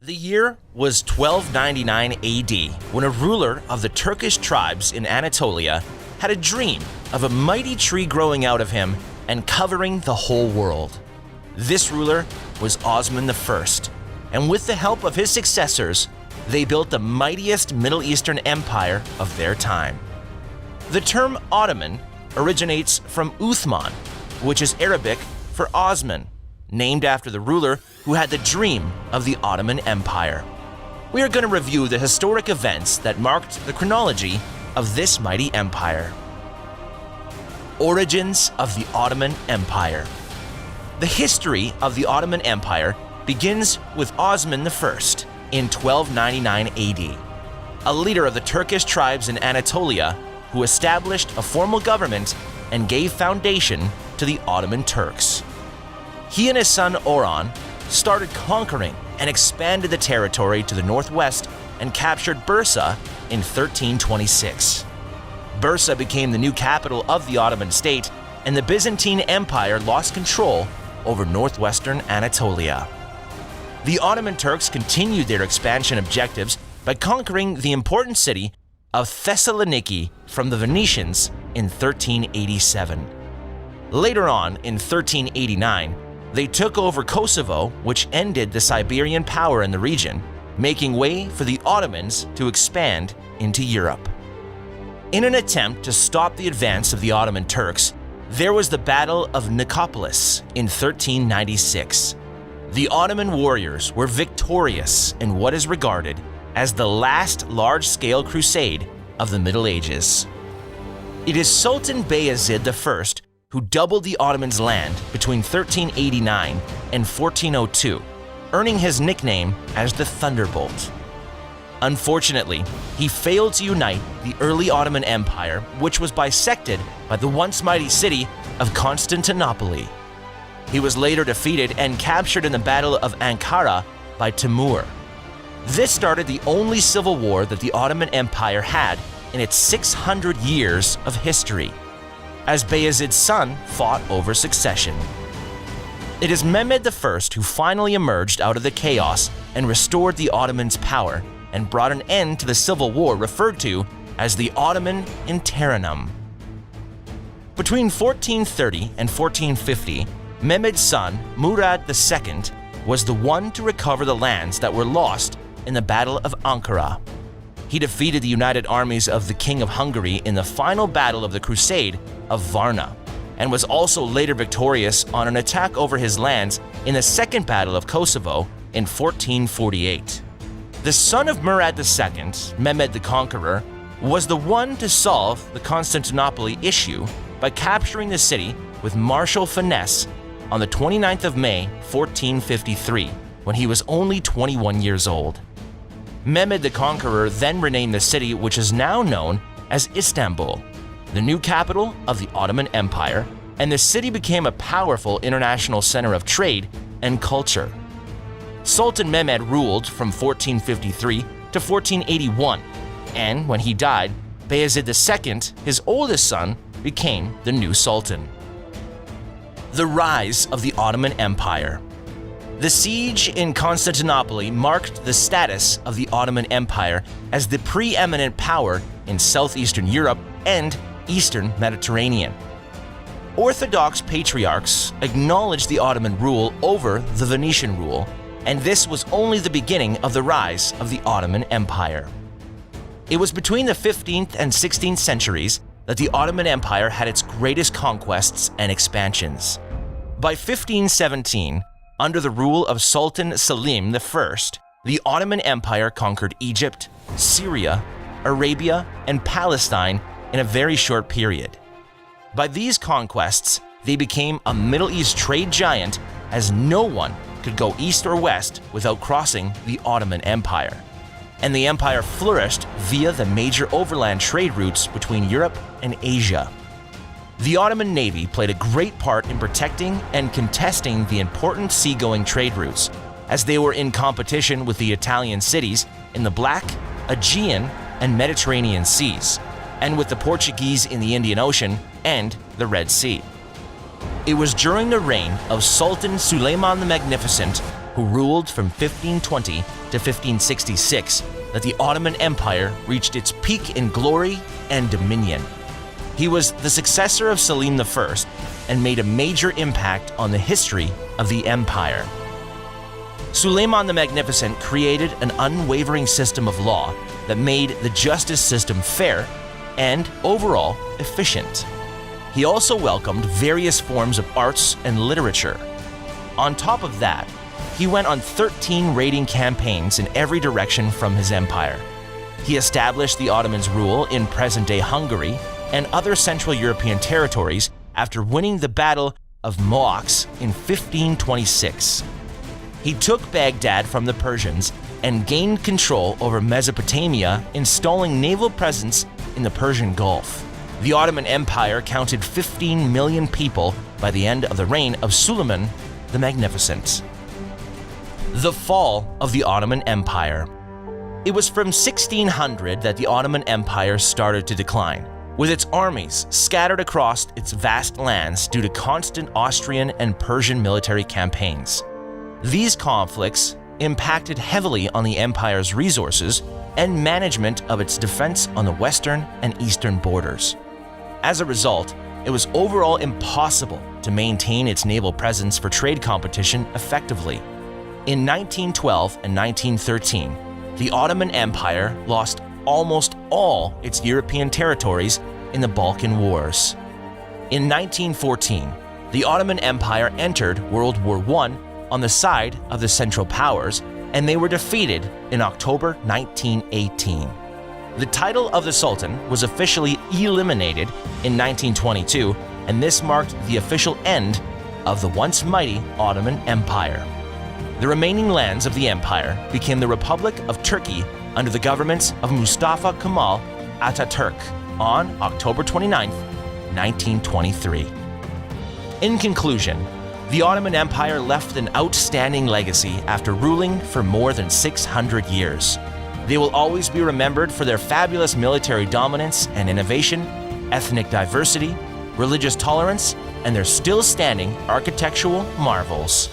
The year was 1299 AD when a ruler of the Turkish tribes in Anatolia had a dream of a mighty tree growing out of him and covering the whole world. This ruler was Osman I, and with the help of his successors, they built the mightiest Middle Eastern empire of their time. The term Ottoman originates from Uthman, which is Arabic for Osman, named after the ruler who had the dream of the Ottoman Empire. We are going to review the historic events that marked the chronology of this mighty empire. Origins of the Ottoman Empire. The history of the Ottoman Empire begins with Osman I in 1299 AD, a leader of the Turkish tribes in Anatolia who established a formal government and gave foundation to the Ottoman Turks. He and his son Orhan started conquering and expanded the territory to the northwest and captured Bursa in 1326. Bursa became the new capital of the Ottoman state, and the Byzantine Empire lost control over northwestern Anatolia. The Ottoman Turks continued their expansion objectives by conquering the important city of Thessaloniki from the Venetians in 1387. Later on, in 1389, they took over Kosovo, which ended the Siberian power in the region, making way for the Ottomans to expand into Europe. In an attempt to stop the advance of the Ottoman Turks, there was the Battle of Nicopolis in 1396. The Ottoman warriors were victorious in what is regarded as the last large-scale crusade of the Middle Ages. It is Sultan Bayezid I who doubled the Ottomans' land between 1389 and 1402, earning his nickname as the Thunderbolt. Unfortunately, he failed to unite the early Ottoman Empire, which was bisected by the once mighty city of Constantinople. He was later defeated and captured in the Battle of Ankara by Timur. This started the only civil war that the Ottoman Empire had in its 600 years of history, as Bayezid's son fought over succession. It is Mehmed I who finally emerged out of the chaos and restored the Ottomans' power and brought an end to the civil war referred to as the Ottoman Interim. Between 1430 and 1450, Mehmed's son, Murad II, was the one to recover the lands that were lost in the Battle of Ankara. He defeated the united armies of the King of Hungary in the final battle of the Crusade of Varna, and was also later victorious on an attack over his lands in the Second Battle of Kosovo in 1448. The son of Murad II, Mehmed the Conqueror, was the one to solve the Constantinople issue by capturing the city with martial finesse on the 29th of May, 1453, when he was only 21 years old. Mehmed the Conqueror then renamed the city, which is now known as Istanbul, the new capital of the Ottoman Empire, and the city became a powerful international center of trade and culture. Sultan Mehmed ruled from 1453 to 1481, and when he died, Bayezid II, his oldest son, became the new sultan. The rise of the Ottoman Empire. The siege in Constantinople marked the status of the Ottoman Empire as the preeminent power in southeastern Europe and eastern Mediterranean. Orthodox patriarchs acknowledged the Ottoman rule over the Venetian rule, and this was only the beginning of the rise of the Ottoman Empire. It was between the 15th and 16th centuries that the Ottoman Empire had its greatest conquests and expansions. By 1517, under the rule of Sultan Selim I, the Ottoman Empire conquered Egypt, Syria, Arabia, and Palestine in a very short period. By these conquests, they became a Middle East trade giant, as no one could go east or west without crossing the Ottoman Empire. And the empire flourished via the major overland trade routes between Europe and Asia. The Ottoman Navy played a great part in protecting and contesting the important seagoing trade routes, as they were in competition with the Italian cities in the Black, Aegean, and Mediterranean Seas, and with the Portuguese in the Indian Ocean and the Red Sea. It was during the reign of Sultan Suleiman the Magnificent who ruled from 1520 to 1566, that the Ottoman Empire reached its peak in glory and dominion. He was the successor of Selim I and made a major impact on the history of the empire. Suleiman the Magnificent created an unwavering system of law that made the justice system fair and, overall, efficient. He also welcomed various forms of arts and literature. On top of that, he went on 13 raiding campaigns in every direction from his empire. He established the Ottomans' rule in present-day Hungary and other Central European territories after winning the Battle of Moax in 1526. He took Baghdad from the Persians and gained control over Mesopotamia, installing naval presence in the Persian Gulf. The Ottoman Empire counted 15 million people by the end of the reign of Suleiman the Magnificent. The fall of the Ottoman Empire. It was from 1600 that the Ottoman Empire started to decline, with its armies scattered across its vast lands due to constant Austrian and Persian military campaigns. These conflicts impacted heavily on the empire's resources and management of its defense on the western and eastern borders. As a result, it was overall impossible to maintain its naval presence for trade competition effectively. In 1912 and 1913, the Ottoman Empire lost almost all its European territories in the Balkan Wars. In 1914, the Ottoman Empire entered World War I on the side of the Central Powers, and they were defeated in October 1918. The title of the Sultan was officially eliminated in 1922, and this marked the official end of the once mighty Ottoman Empire. The remaining lands of the empire became the Republic of Turkey under the governments of Mustafa Kemal Ataturk on October 29, 1923. In conclusion, the Ottoman Empire left an outstanding legacy after ruling for more than 600 years. They will always be remembered for their fabulous military dominance and innovation, ethnic diversity, religious tolerance, and their still-standing architectural marvels.